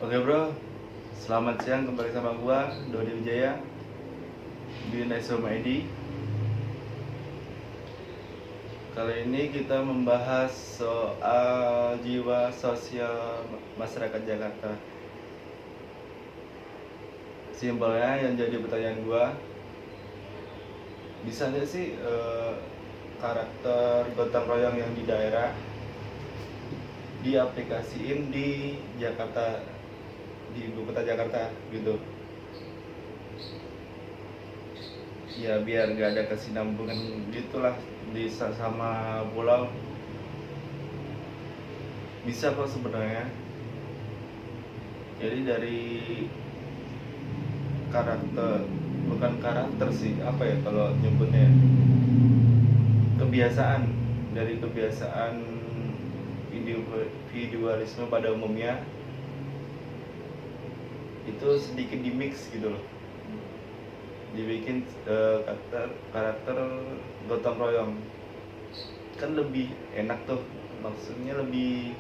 Oke bro, selamat siang kembali sama gua Dodi Wijaya di Newsroom ID. Kali ini kita membahas soal jiwa sosial masyarakat Jakarta. Simpelnya yang jadi pertanyaan gua, bisa nggak sih karakter gotong royong yang di daerah diaplikasiin di Jakarta, di ibu kota Jakarta gitu? Ya biar gak ada kesinambungan gitulah di sama pulau. Bisa kok sebenarnya. Jadi dari karakter, bukan karakter sih, apa ya kalau nyebutnya, kebiasaan, dari kebiasaan individualisme pada umumnya itu sedikit di mix gitu loh, dibikin karakter gotong royong, kan lebih enak tuh, maksudnya lebih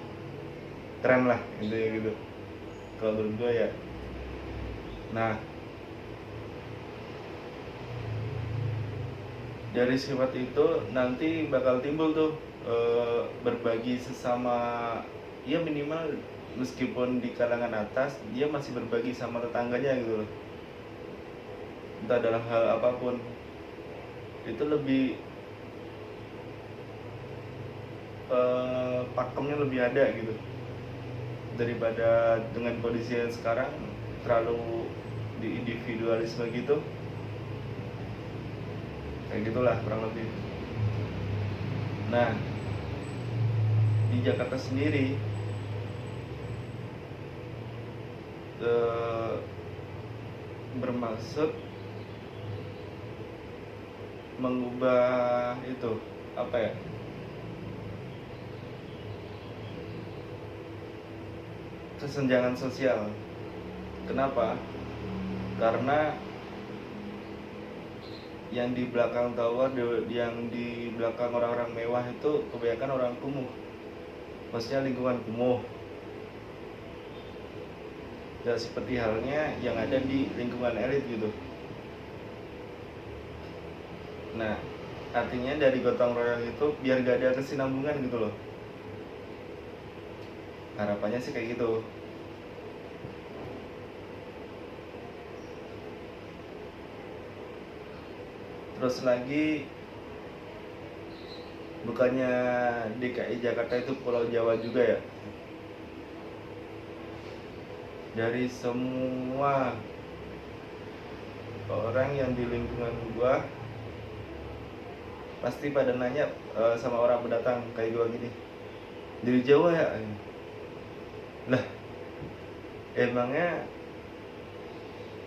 keren lah gitu ya gitu kalau menurut gue ya. Nah, dari sifat itu nanti bakal timbul tuh berbagi sesama, ya minimal meskipun di kalangan atas dia masih berbagi sama tetangganya gitu loh, entah dalam hal apapun. Itu lebih pakemnya lebih ada gitu daripada dengan kondisi yang sekarang terlalu di individualisme gitu, kayak gitulah kurang lebih. Nah, di Jakarta sendiri bermaksud mengubah itu, apa ya, kesenjangan sosial. Kenapa? Karena yang di belakang tower, yang di belakang orang-orang mewah itu kebanyakan orang kumuh, maksudnya lingkungan kumuh. Dan seperti halnya yang ada di lingkungan elit gitu. Nah, artinya dari gotong royong itu biar gak ada kesinambungan gitu loh. Harapannya sih kayak gitu. Terus lagi, bukannya DKI Jakarta itu Pulau Jawa juga ya? Dari semua orang yang di lingkungan gua pasti pada nanya sama orang pendatang kayak gua gini, dari Jawa ya? Lah, emangnya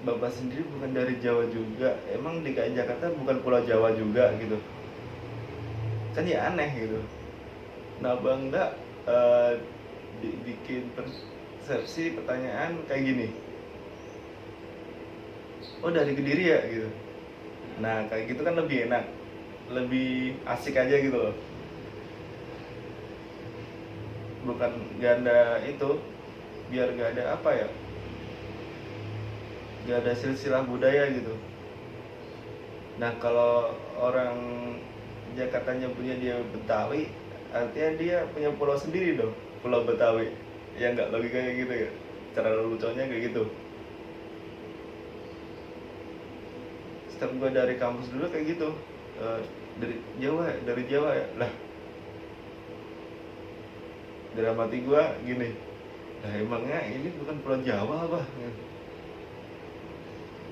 Bapak sendiri bukan dari Jawa juga? Emang DKI Jakarta bukan Pulau Jawa juga gitu? Kan ya aneh gitu. Nah bang, enggak dibikin persepsi pertanyaan kayak gini, oh dari Kediri ya gitu. Nah kayak gitu kan lebih enak, lebih asik aja gitu loh. Bukan ganda itu, biar gak ada apa ya, gak ada silsilah budaya gitu. Nah kalau orang Jakarta punya dia Betawi, artinya dia punya pulau sendiri dong, Pulau Betawi. Ya nggak, logikanya gitu ya, cara lucunya kayak gitu. Setiap gue dari kampus dulu kayak gitu, dari Jawa ya lah, dalam hati gue gini, nah emangnya ini bukan Pulau Jawa apa?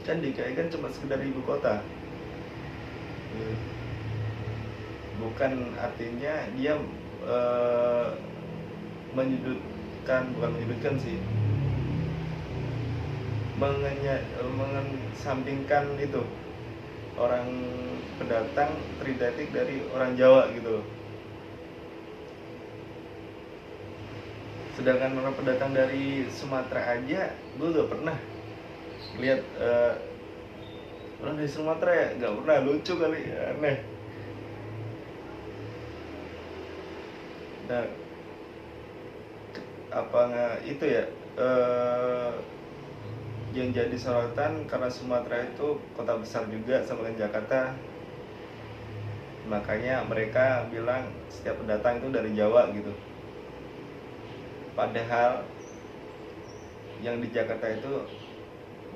Kan DKI kan cuma sekedar ibu kota. Bukan artinya dia menyudutkan, bukan menyudutkan sih, mengesampingkan itu orang pendatang tridatik dari orang Jawa gitu loh. Sedangkan orang pendatang dari Sumatera aja, gue gak pernah lihat orang dari Sumatera ya, gak pernah, lucu kali, aneh. Nah, apa nggak itu ya, eh, yang jadi sorotan karena Sumatera itu kota besar juga sama dengan Jakarta, makanya mereka bilang setiap pendatang itu dari Jawa gitu. Padahal yang di Jakarta itu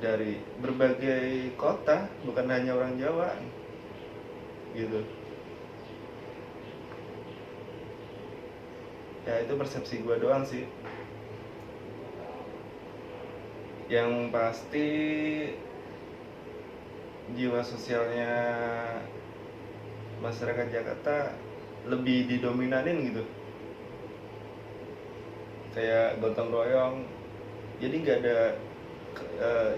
dari berbagai kota, bukan hanya orang Jawa gitu. Ya itu persepsi gue doang sih. Yang pasti jiwa sosialnya masyarakat Jakarta lebih didominanin gitu, kayak gotong royong. Jadi nggak ada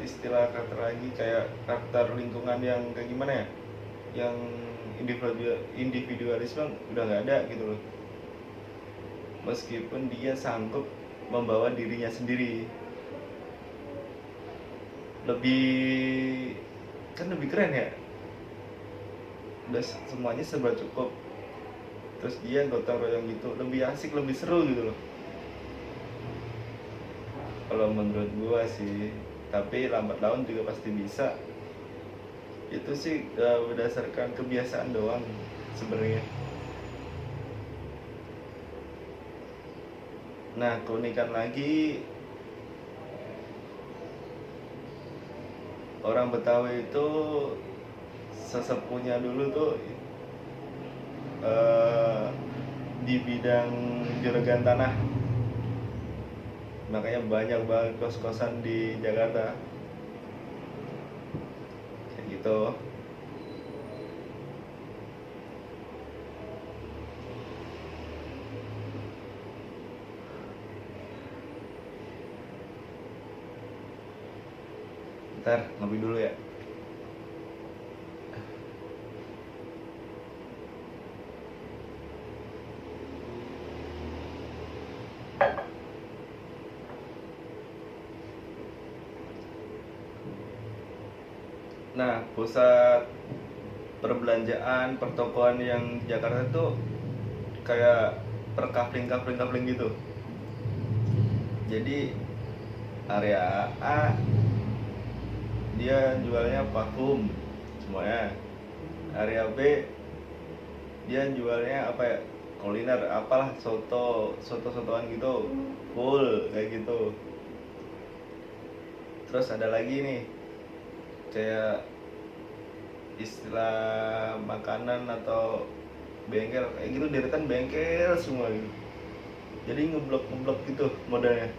istilah karakter lagi, kayak karakter lingkungan yang kayak gimana ya, yang individualisme udah nggak ada gitu loh. Meskipun dia sanggup membawa dirinya sendiri, lebih keren ya, udah semuanya serba cukup, terus dia gotong royong gitu, lebih asik, lebih seru gitu loh kalau menurut gua sih. Tapi lambat laun juga pasti bisa. Itu sih berdasarkan kebiasaan doang sebenarnya. Nah, keunikan lagi, orang Betawi itu sesepunya dulu tuh di bidang juragan tanah, makanya banyak banget kos-kosan di Jakarta kayak gitu. Ntar ngopi dulu ya. Nah, pusat perbelanjaan, pertokoan yang Jakarta tuh kayak per kafling gitu. Jadi area A dia jualnya parfum semuanya. Area B dia jualnya apa ya, kuliner apalah, sotoan gitu, full kayak gitu. Terus ada lagi nih kayak istilah makanan atau bengkel kayak gitu, deretan bengkel semua gitu. Jadi ngeblok gitu modelnya.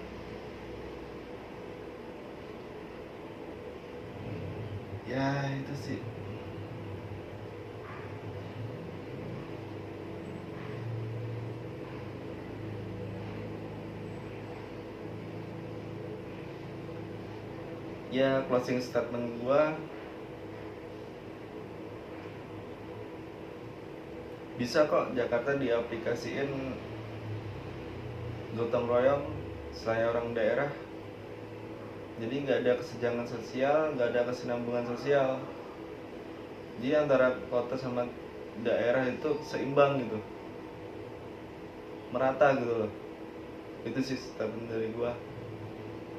Ya itu sih. Ya closing statement gua, bisa kok Jakarta diaplikasiin gotong royong selain orang daerah. Jadi nggak ada kesenjangan sosial, nggak ada kesinambungan sosial. Jadi antara kota sama daerah itu seimbang gitu, merata gitu loh. Itu sih statement dari gua.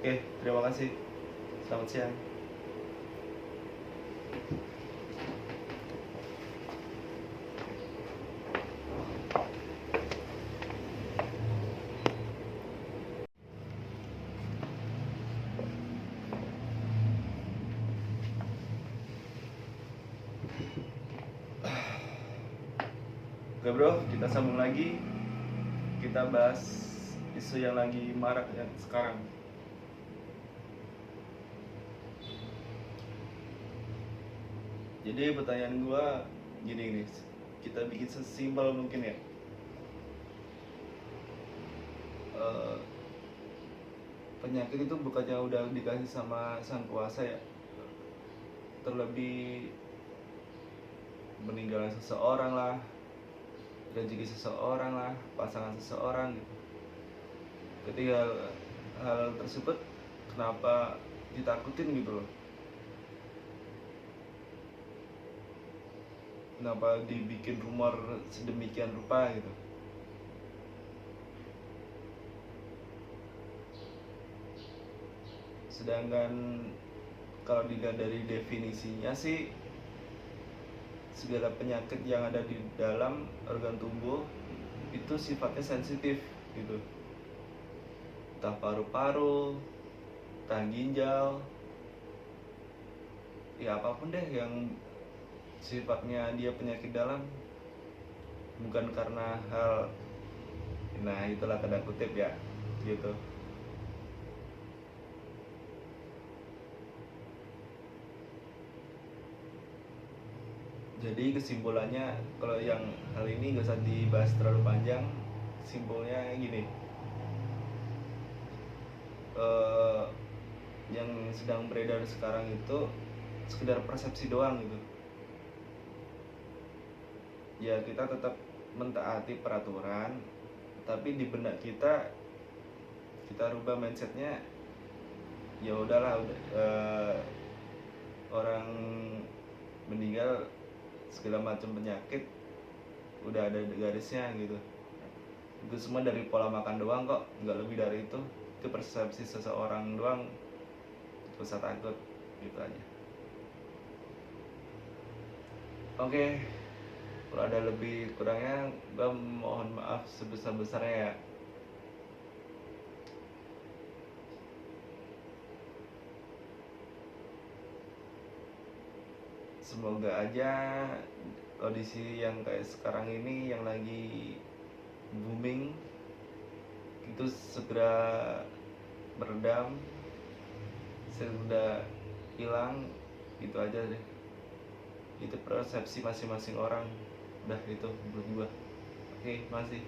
Oke, terima kasih. Selamat siang. Oke bro, kita sambung lagi. Kita bahas isu yang lagi marak ya sekarang. Jadi pertanyaan gua gini nih, kita bikin sesimpel mungkin ya. Penyakit itu bukannya udah dikasih sama sang kuasa ya, terlebih meninggalnya seseorang lah, rezeki seseorang lah, pasangan seseorang gitu. Ketika hal tersebut, kenapa ditakutin gitu loh, kenapa dibikin rumor sedemikian rupa gitu. Sedangkan kalau dilihat dari definisinya sih, segala penyakit yang ada di dalam organ tubuh itu sifatnya sensitif gitu, entah paru-paru, entah ginjal, ya apapun deh yang sifatnya dia penyakit dalam, bukan karena hal, nah itulah tanda kutip ya gitu. Jadi kesimpulannya, kalau yang hal ini gak usah dibahas terlalu panjang. Simpulnya gini, eh, yang sedang beredar sekarang itu sekedar persepsi doang gitu. Ya kita tetap mentaati peraturan, tapi di benak kita rubah mindsetnya. Ya udahlah, orang meninggal segala macam penyakit udah ada garisnya gitu. Itu semua dari pola makan doang kok, nggak lebih dari itu. Itu persepsi seseorang doang, gak usah takut gitu aja. Oke, kalau ada lebih kurangnya gue mohon maaf sebesar-besarnya ya. Semoga aja kondisi yang kayak sekarang ini yang lagi booming itu segera meredam, segera hilang, gitu aja deh. Itu persepsi masing-masing orang. Udah itu menurut gua. Oke, masih